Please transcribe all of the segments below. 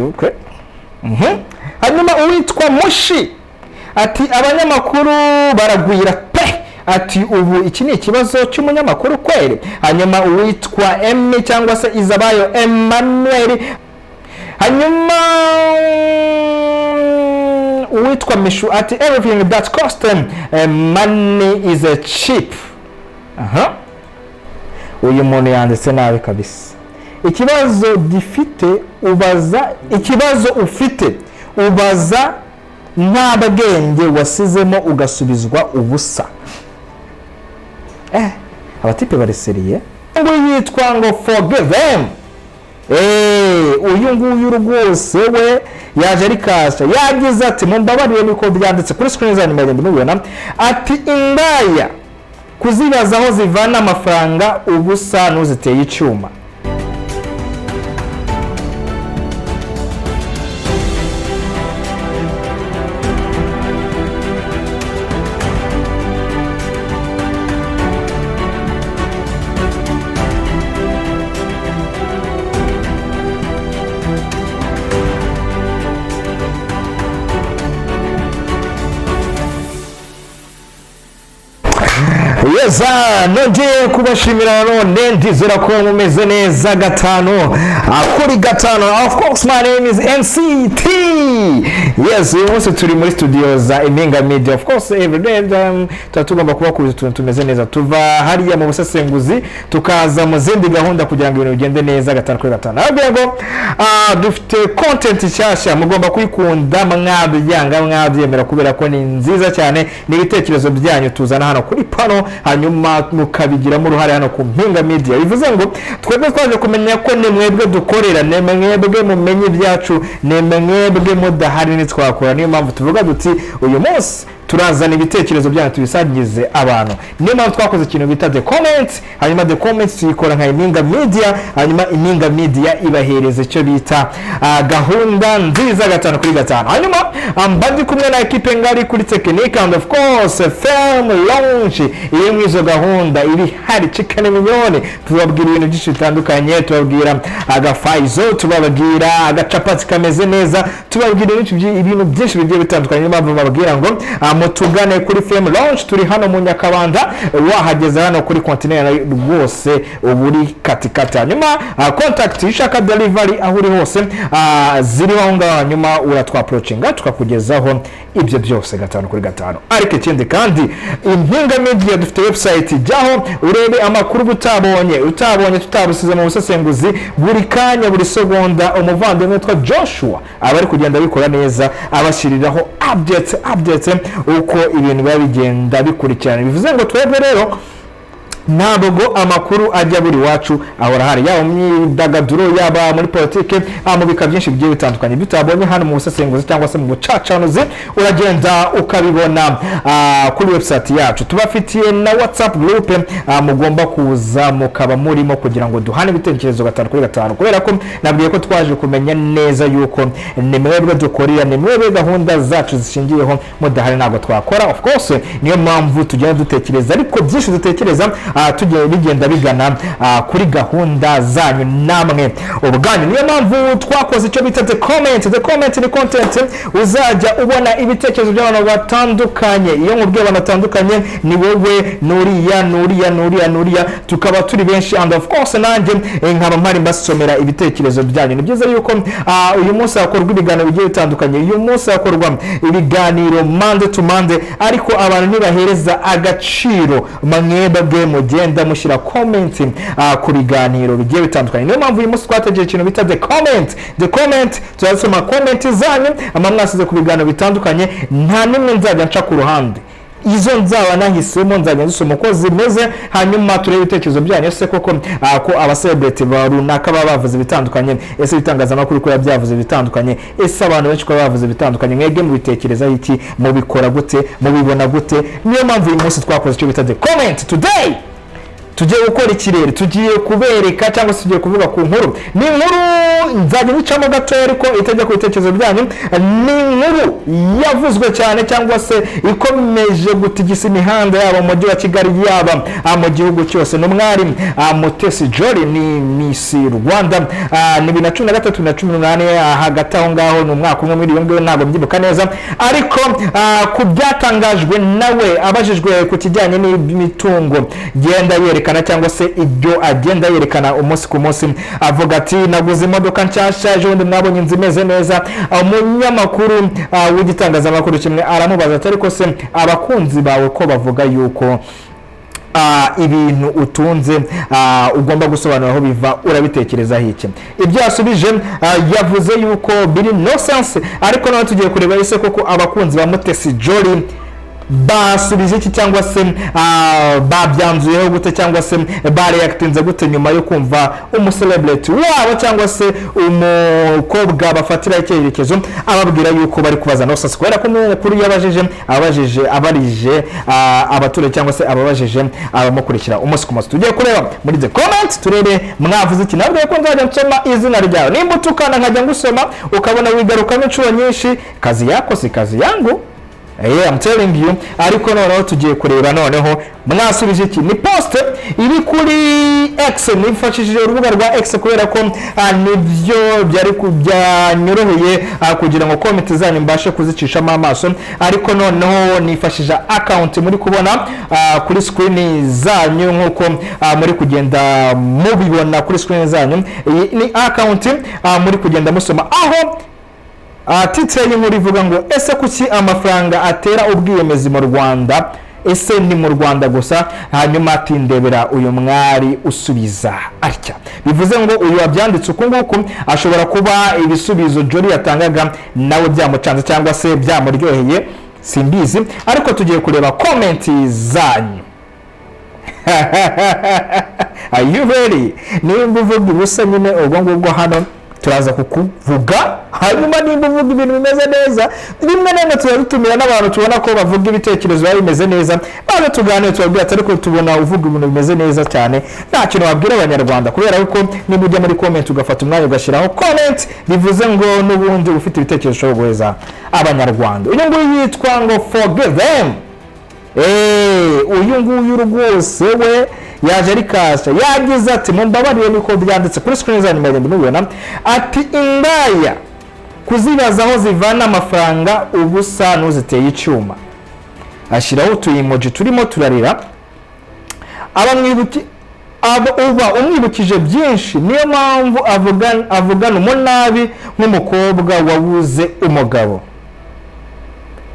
okay. Hanyuma uwitwa Mushi ati abanyamakuru baragwira pe, ati ubu iki ni ikibazo cy'umunyamakuru kwere. Hanyuma uwitwa M cyangwa se Izabayo Emmanuel, hanyuma uwitwa Mishu ati everything that cost money is cheap. Uyu muntu yanditse nabi kabisa. Ikibazo gifite ubaza, ikibazo ufite ubaza nta bagenge wasizemo ugasubizwa ubusa. Abatipe bariseriye ngo yitwa ngo forgive them. Uyu nguyu rwose we yaje ari kasha, yagize ati mumbabarire niko byanditse kuri screen zanyu mwagenda mubibona, ati indaya kuzibaza aho zivana amafaranga ubusa n'uziteye icyuma. Yeza nongeye kubashimira none ndizera ko mumeze neza gatano kuri gatano. Of course my name is MCT. Yes, uyu munsi turi muri studio za Impinga Media. Of course every day tugomba kuba kuri tumeze neza, tuva hariya mu busesenguzi tukaza mu zindi gahunda kugira ngo ibintu bigende neza gatano kuri gatano. Ahubwo dufite content cyashya mugomba kuyikunda mwabyemera kubera ko ni nziza cyane, ni ibitekerezo byanyu tuzana hano kuri pano hanyuma mukabigiramo uruhare hano ku Impinga Media. Bivuze ngo twebwe twaje kumenya ko ne mwebwe dukorera, ne mwebwe mumenye ibyacu, ne mwebwe mudahari ni twakora. Niyo mpamvu tuvuga duti uyu munsi turazana ibitekerezo byanyu tubisagize abantu. Niyo mpamvu twakoze ikintu bita the comments, hanyuma the comments tuyikora nka Impinga Media, hanyuma Impinga Media ibahereza icyo bita gahunda nziza gatano kuri gatano. Hanyuma mbandi kumwe na equipe ngari kuri technique and of course film launch iyo mwizo gahunda iri hari Chicken Mignone. Tubabwira ibintu byinshi bitandukanye, tubabwira agafaizo, tubabwira agacapati kameze neza, tubabwira ibintu byinshi bigiye bitandukanye. Niyo mpamvu babwira ngo mutugane kuri film launch. Turi hano mu Nyakabanda, wahageze hano kuri continent rwose uburi katikati. Hanyuma contact ishaka delivery aho uri hose ziri aho ngaho, hanyuma uratwa approachinga tukakugezaho ibyo byose gatano kuri gatano. Ariko ikindi kandi Impinga Media dufite website jyaho urebe amakuru utabonye tutabusize mu busesenguzi buri kanya buri segonda. Umuvandimwe witwa Joshua abari kugenda bikora neza abashiriraho updates uko ibintu biba bigenda bikurikirana. Bivuze ngo twebwe rero ntabwo amakuru ajya buri wacu ahora hari, yaba myidagaduro, yaba muri politike, mu bika byinshi bigiye bitandukanye. Bitabonye hano mu busesenguzi cyangwa se mu bucacanuzi uragenda ukabibona kuri website yacu. Tubafitiye na WhatsApp group mugomba kuza mukaba murimo kugira ngo duhane ibitekerezo gatano kuri gatano, kubera ko nabwiye ko twaje kumenya neza yuko ni mwebwe dukorera, ni mwebwe gahunda zacu zishingiyeho, mudahari ntabwo twakora. Of course niyo mpamvu tugenda dutekereza, ariko byinshi dutekereza tugiye bigenda bigana kuri gahunda zanyu namwe ubwanyu. Niyo mpamvu twakoze icyo bita the comment ni content uzajya ubona ibitekerezo by'abantu batandukanye. Iyo nkubwiye abantu batandukanye ni wowe nuriya tukaba turi benshi, and of course nanjye nkaba mpari mbasomera ibitekerezo byanyu. Ni byiza yuko uyu munsi hakorwa ibiganiro bigiye bitandukanye, uyu munsi hakorwa ibiganiro Monday to Monday, ariko abantu ntibahereza agaciro mwebwe mugenda mushyira comment ku biganiro bigiye bitandukanye. Niyo mpamvu uyu munsi twategeye ikintu bita the comment. Tuzasoma comment zanyu mwasize ku biganiro bitandukanye, nta nimwe nzajya nca ku ruhande. Izo nzaba nahisemo nzajya nzisoma uko zimeze, hanyuma turebe ibitekerezo byanyu. Ese koko ko abacelebrity runaka baba bavuze bitandukanye, ese bitangazamakuru ko byavuze bitandukanye, ese abantu benshi ko bavuze bitandukanye, mwebwe mu bitekereza iki, mubikora gute, mubibona gute? Niyo mpamvu uyu munsi twakoze icyo bita the comment. Today tugiye gukora ikirere, tugiye kubereka cyangwa se tugiye kuvuga ku nkuru. Ni inkuru nzajya nicamo gato ariko itajya ku bitekerezo byanyu. Ni inkuru yavuzwe cyane cyangwa se ikomeje gutigisa imihanda yaba mu mujyi wa Kigali yaba mu gihugu cyose. N'umwari Mutesi Jolly ni Miss Rwanda ni 2013 na 2018 hagati aho ngaho ni umwaka umwe muri iyo ngiyo ntabwo mbyibuka neza, ariko ku byatangajwe nawe abajijwe ku kijyanye n'imitungo genda yerekana cyangwa se ibyo agenda yerekana umunsi ku munsi, avuga ati naguze imodoka nshyashya ejo bundi mwabonye inzu imeze neza. Umunyamakuru w'igitangazamakuru kimwe aramubaza ati ariko se abakunzi bawe ko bavuga yuko ibintu utunze ugomba gusobanura aho biva, urabitekereza iki? Ibyo yasubije yavuze yuko biri no sense, ariko nawe tugiye kureba ese koko abakunzi ba Mutesi Jolly basubije iki cyangwa se babyanzuyeho gute cyangwa se bareactinze gute nyuma yo kumva umucelebrity wabo cyangwa se umukobwa bafatira icyerekezo ababwira yuko bari kubaza no sasa kubera ko kuri abarije abaturage cyangwa se ababajije abamukurikira umunsi ku munsi. Tugiye kureba muri the comment turebe mwavuze iki, nabwo ko nzajya nsoma izina ryawe, nimba utukana nkajya ngusoma ukabona wigarukamo inshuro nyinshi, kazi yako si kazi yangu. I'm telling you. Ariko noneho tugiye kureba noneho mwasubije iki. Ni post iri kuri X, nifashishije urubuga rwa X kubera ko nibyo byari kubyanyoroheye kugira ngo comment zanyu mbashe kuzicishamo amaso, ariko noneho nifashije account muri kubona kuri screen zanyu nkuko muri kugenda mubibona kuri screen zanyu. Ni account muri kugenda musoma aho titeye muri vuga ngo ese kuki amafaranga atera ubwiyemezi mu Rwanda, ese ni mu Rwanda gusa? Hanyuma atindebera uyu mwari usubiza atya, bivuze ngo uyu wabyanditse uko nguko ashobora kuba ibisubizo Jolly yatangaga nawe byamucanze cyangwa se byamuryoheye, simbizi, ariko tugiye kureba comment zanyu. Are you ready? Nimba uvuga ubusa nyine ubwo ngubwo hano turaza kukuvuga, hanyuma nimba uvuga ibintu bimeze neza rimwe nene turabitumira n'abantu tubona ko bavuga ibitekerezo bimeze neza, baje tuganire tubabwira ariko tubona uvuga ibintu bimeze neza cyane nta kintu wabwira abanyarwanda, kubera yuko nimba ujya muri comment ugafata umwanya ugashyiraho comment bivuze ngo n'ubundi ufite ibitekerezo cyo guheza abanyarwanda. Uyu nguyu yitwa ngo forgive them. Uyu nguyu rwose we yaje ari kasha, yagize ati mumbabarire niko byanditse kuri screen zanyu mwagenda mubibona, ati indaya kuzibaza aho zivana amafaranga ubusa n'uziteye icyuma. Ashyiraho utu-emoji turimo turarira, uba umwibukije byinshi, niyo mpamvu avugana umunabi nk'umukobwa wabuze umugabo.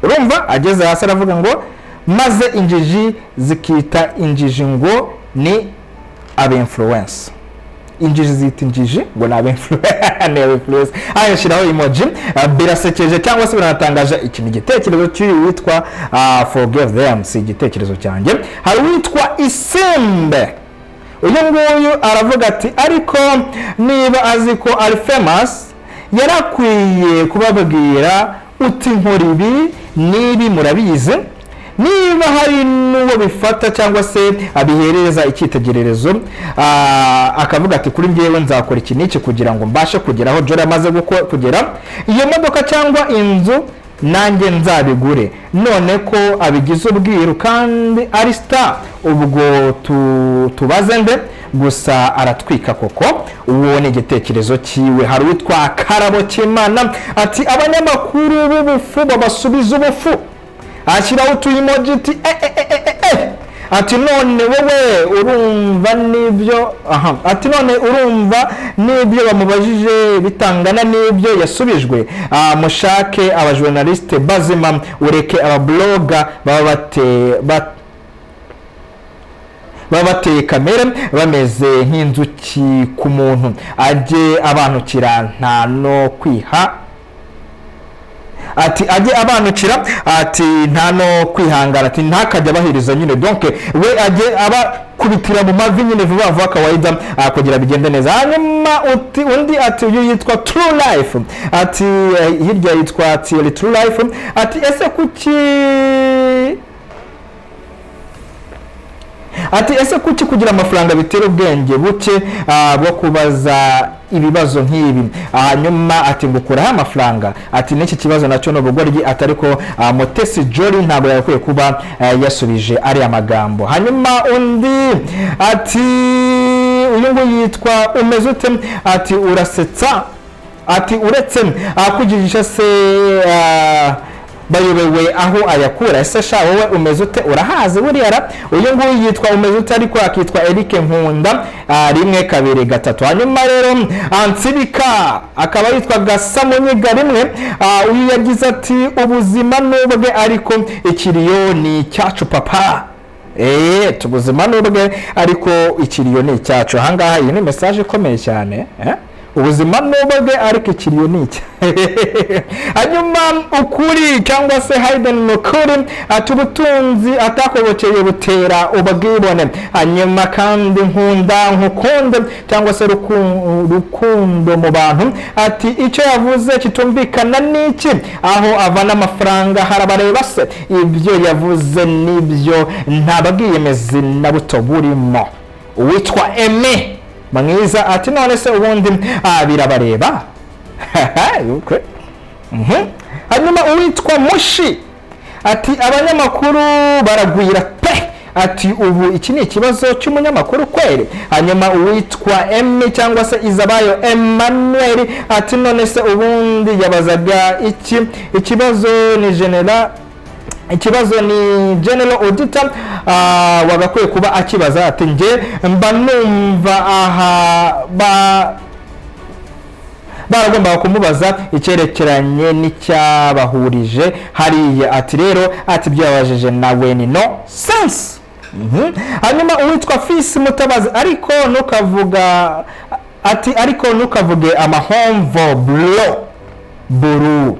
Urumva ageze hasi aravuga ngo maze injiji zikita injiji ngo ni aba-influence. Injiji zita injiji ngo ni aba-influence. Ayashyiraho emoji birasekeje cyangwa se biratangaje. Iki ni igitekerezo cy'uyu witwa forgive them, si igitekerezo cyanjye. Hari witwa Isimbe, uyu nguyu aravuga ati ariko niba azi ko ari famous yarakwiye kubabwira uti nkora ibi nibi murabizi, niba hari n'uwo bifata cyangwa se abihereza icyitegererezo akavuga ati kuri njyewe nzakora iki n'iki kugira ngo mbashe kugeraho Jolly amaze kugera, iyo modoka cyangwa inzu nanjye nzabigure, none ko abigize ubwiru kandi ari star ubwo tubaze nde, gusa aratwika koko. Uwo ni igitekerezo cyiwe. Hari witwa Karabo Kimana ati abanyamakuru b'ubufu babasubiza ubufu, ashyiraho utu-emoji ati none wowe urumva nibyo ati none urumva nibyo bamubajije bitangana nibyo yasubijwe. Mushake abajournaliste bazima, ureke ababloga baba bateye kamera bameze nk'inzuki ku muntu, ajye abanukira nta no kwiha, ati ajye abanukira ati nta no kwihangana, ati ntakajya abahiriza nyine, donc we ajye abakubitira mu mavi nyine vuba vuba kawaida kugira bigende neza. Hanyuma undi ati uyu yitwa True Life, ati hirya yitwa ati True Life, ati ese kuki ati ese kuki kugira amafaranga bitera ubwenge buke bwo kubaza ibibazo nk'ibi. Hanyuma ati ngukuraho amafaranga, ati n'iki kibazo nacyo n'ubugoryi, atari ko Mutesi Jolly ntabwo yakwiye kuba yasubije ari amagambo. Hanyuma undi ati uyu ngo yitwa umeze ute, ati urasetsa, ati uretse kugirisha se bayobewe aho ayakura. Ese sha wowe umeze ute, urahazi buriya? Uyu nguyu yitwa umeze ute ariko akitwa Eric Nkunda 1 2 3. Hanyuma rero Ansibika akaba yitwa Gasamunyiga 1. Uyu yagize ati ubuzima nubwe ariko ikiriyo ni cyacu papa. Tubuzima nubwe ariko ikiriyo ni cyacu. Ahangaha iyi ni message ikomeye cyane. Ubuzima nubwe ariko ikiriyo ni icya. Hanyuma ukuri cyangwa se hidden ukuri, ati ubutunzi atakobokeye butera ubwibone. Hanyuma kandi nkunda nkukunde cyangwa se rukundo mu bantu, ati icyo yavuze kitumvikana n'iki, aho avana amafaranga harabareba se, ibyo yavuze nibyo ntabwiyemezi na buto burimo. Uwitwa Eme mwiza ati none se ubundi birabareba. Hanyuma uwitwa Mushi ati abanyamakuru baragwira pe, ati ubu iki ni ikibazo cy'umunyamakuru kweli. Hanyuma uwitwa Emi cyangwa se Izabayo Emmanuel ati none se ubundi yabazaga iki, ikibazo ni General Auditor wagakwiye kuba akibaza. Ati nge mba numva baragomba kumubaza icyerekeranye n'icyabahurije hariya. Ati rero ati byabajije nawe ni no sense. Hanyuma uwitwa Fisi Mutabazi ariko nukavuge amahomvo buru.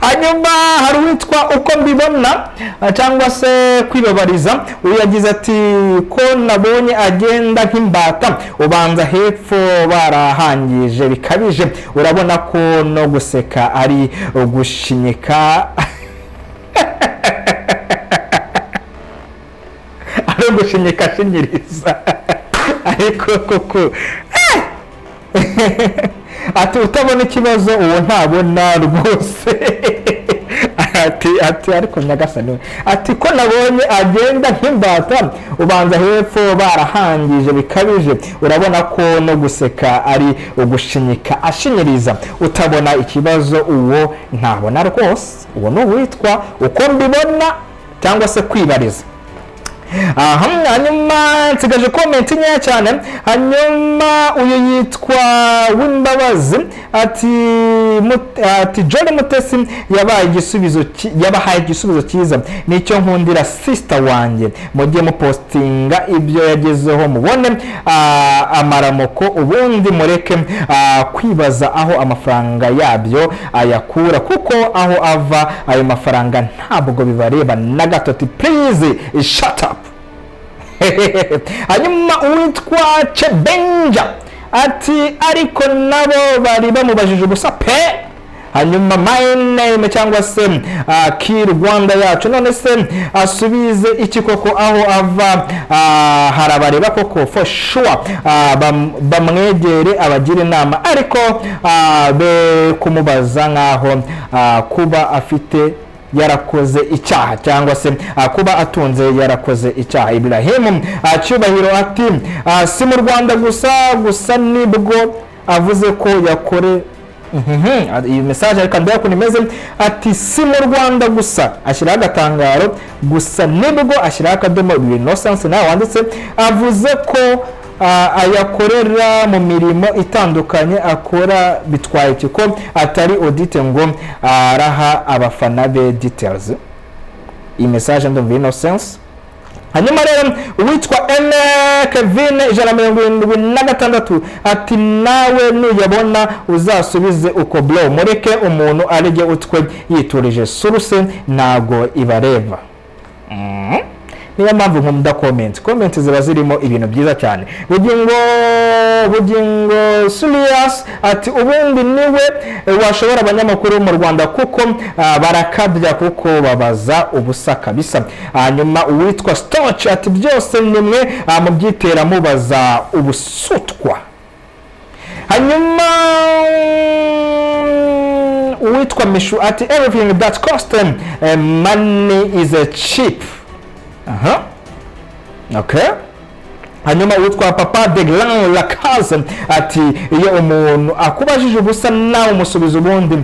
Hanyuma hari uwitwa uko mbibona cyangwa se kwibabariza, uyu yagize ati ko nabonye agenda nk'imbata, ubanza hepfo barahangije bikabije, urabona ko no guseka ari ugushinyika. ari ugushinyika shinyiriza. Ariko koko ati utabona ikibazo uwo ntabona rwose. ati ariko nyagasani, ati ko nabonye agenda nk'imbata, ubanza hepfo barahangije bikabije, urabona ko no guseka ari ugushinyika ashinyiriza, utabona ikibazo uwo ntabona rwose. Uwo ni uwitwa uko mbibona cyangwa se kwibariza. Hanyuma nsigaje comment nkeya cyane. Hanyuma uyu yitwa Wimbabazi ati Jolly Mutesi yabahaye igisubizo cyiza, nicyo nkundira sister wanjye, mujye mupostinga ibyo yagezeho mubone amaramoko, ubundi mureke kwibaza aho amafaranga yabyo ayakura, kuko aho ava ayo mafaranga ntabwo bibareba na gato. Please shut up. Hanyuma uwitwa Chebenja ati ariko nabo bari bamubajije ubusa pe. Hanyuma my name cyangwa se Ki Rwanda yacu, none se asubize iki koko aho ava harabareba koko for sure, bamwegere abagira inama ariko be kumubaza nkaho kuba afite yarakoze icyaha cyangwa se kuba atunze yarakoze icyaha. Ibrahim Cyubahiro ati si mu Rwanda gusa nibwo avuze ko yakore. Iyi message ariko ndaya kunimeze ati si mu Rwanda gusa, ashyiraho agatangaro gusa nibwo ashyiraho akadomo no sense nawe wanditse, avuze ko ayakorera mu mirimo itandukanye akora bitwaye kiko atari audit ngo araha abafana be details. Iyi message ndumva no sense. Hanyuma rero uwitwa Kevin 176 ati nawe nuyabona uzasubize uko bro, mureke umuntu arije utwe yiturije suruse ntago ibareva. niyo mpamvu nkunda comment ziba zirimo ibintu byiza cyane. bugingo Surias ati ubundi niwe washobora abanyamakuru mu Rwanda kuko barakabya kuko babaza ubusa kabisa. Hanyuma uwitwa Stoch ati byose nimwe mu byitera mubaza ubusutwa. Hanyuma uwitwa Mishu ati everything that costs money is cheap. Okay. Hanyuma uwitwa Papa de Grand Lacaze ati iyo umuntu akubajije ubusa nawe umusubiza ubundi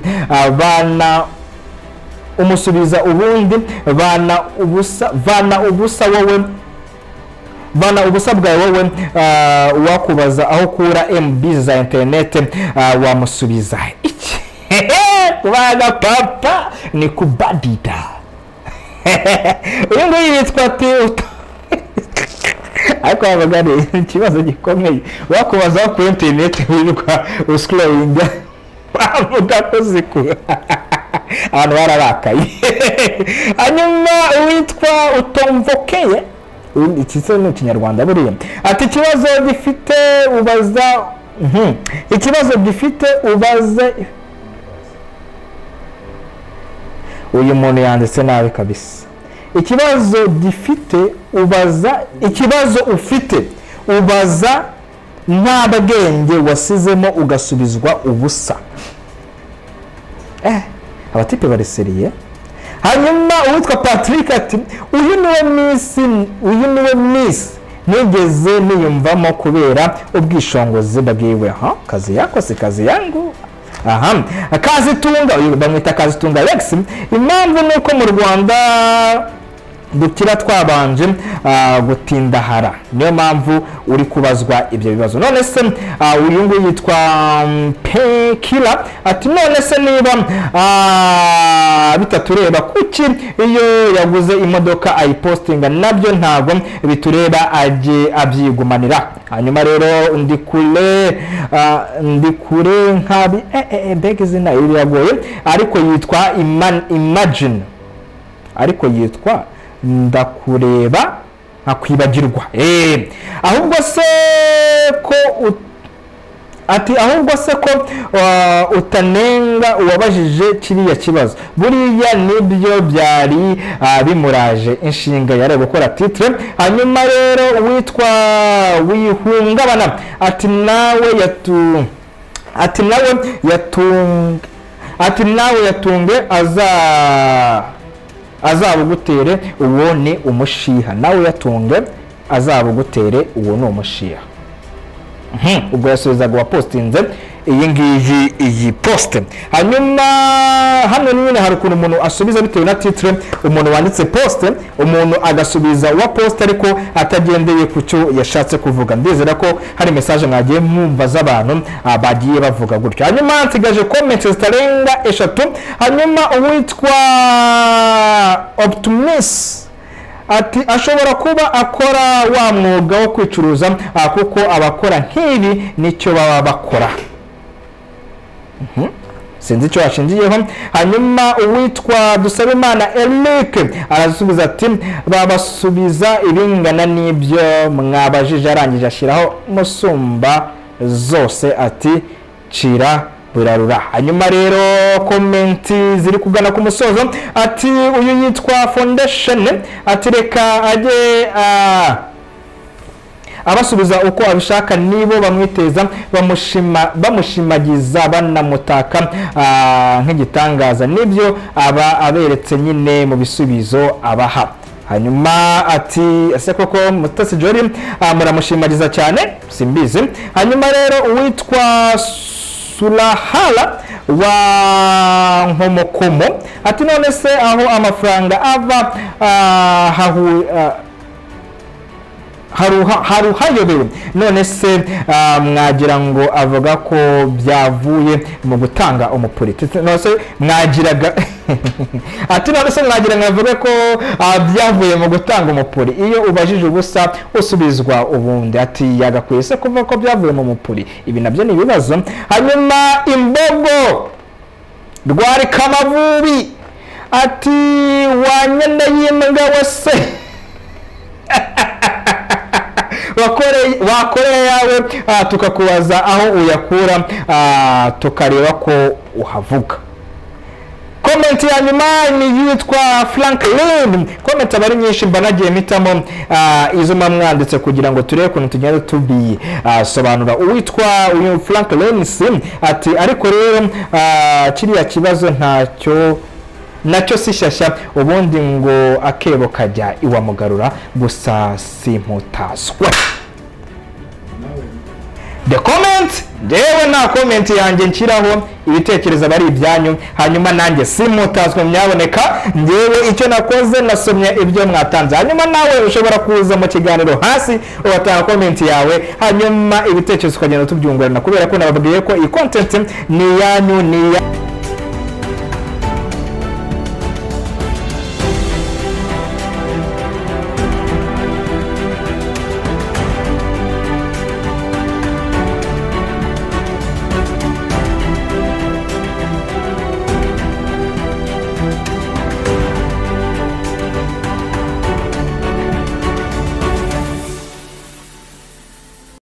vana ubusa bwawe wowe wakubaza aho kura MB za internet wamusubiza iki. Kubaga papa ni kubadida. Uyu nguyu yitwa ati ariko abagane ikibazo gikomeye wakubaza aho kuri internet wiruka uscrollinga bavuga ko zikura abantu bararakaye. Hanyuma uwitwa utomvokeye iki ni Kinyarwanda buriya ati ikibazo gifite ubaze uyu muntu yanditse nabi kabisa. Ikibazo ufite ubaza nta bwenge wasizemo ugasubizwa ubusa. Abatipe bariseriye. Hanyuma uwitwa Patrick ati uyu niwe miss nigeze niyumvamo kubera ubwishongozi bwiwe. Kazi yako si kazi yangu. Kazitunga uyu bamwita Kazitunga Alex. Impamvu nuko mu Rwanda dukira twabanje gutindahara, niyo mpamvu uri kubazwa ibyo bibazo. None se uyu nguyu yitwa Pekila ati none se niba bitatureba kuki iyo yaguze imodoka ayipostinga nabyo ntabwo bitureba ajye abyigumanira. Hanyuma rero ndikure nkabi mbega izina iragoye ariko yitwa Imagine, ariko yitwa ndakureba nkakwibagirwa. Ahubwo se ko utanenga uwabajije kiriya kibazo, buriya nibyo byari bimuraje inshinga yari gukora titre. Hanyuma rero witwa Wihungabana ati nawe yatunge azabugutere uwo ni umushiha. Nawe yatunge azabugutere uwo ni umushiha. Ubwo yasubizaga wapostinze iyi post. Hanyuma hano nyine hari ukuntu umuntu asubiza bitewe na titre. Umuntu wanditse post, umuntu agasubiza wa post ariko atagendeye ku cyo yashatse kuvuga. Ndizera ko hari message mwagiye mwumva z'abantu bagiye bavuga gutyo. Hanyuma nsigaje comments zitarenga 3. Hanyuma uwitwa Optimus ati ashobora kuba akora wa mwuga wo kwicuruza kuko abakora nk'ibi nicyo baba bakora. Sinzi icyo washingiyeho. Hanyuma uwitwa Dusabimana Eric arasubiza ati babasubiza ibingana n'ibyo mwabajije, arangije ashyiraho musumba zose ati cira burarura. Hanyuma rero komenti ziri kugana ku musozo ati uyu yitwa Foundation ati reka ajye abasubiza uko abishaka, nibo bamwiteza bamushimagiza banamutaka nk'igitangaza, nibyo aba aberetse nyine mu bisubizo abaha. Hanyuma ati ese koko Mutesi Jolly muramushimagiza cyane simbizi. Hanyuma rero uwitwa Sulahala wa Nkomokomo ati none se aho amafaranga ava haruhayobewe, none se mwagira ngo avuga ko byavuye mu gutanga umupolitiki, none se mwagiraga ati none se mwagira ngo avuga ko byavuye mu gutanga umupuri, iyo ubajije ubusa usubizwa ubundi. Ati yagakwiye se kuvuga ko byavuye mu mupuri, ibi nabyo ni ibibazo. Hanyuma Imbogo Rwari Kamavubi ati wanyana y'imbwa wese wakoreye yawe tukakubaza aho uyakura tukareba ko uhavuga. Comment ya nyuma ni yitwa Franklin. Comment abari nyinshi mbanagiye mitamo izo mwanditse kugira ngo turebe kuntu tugenda tubi sobanura. Uwitwa uyu Franklin sim ati ariko rero kiriya kibazo nacyo sishasha ubundi ngo akebo kajya iwa mugarura gusa simputaswa. The comment jewe na comment yanjye nshiraho ibitekerezo bari ibyanyu hanyuma nanjye simutazwe myaboneka ngewe icyo nakoze nasomye ibyo mwatanze hanyuma nawe ushobora kuza mu kiganiro hasi ugatanga comment yawe hanyuma ibitekerezo ukagenda tubyungurana kubera ko nababwiye ko iyi content ni yanyu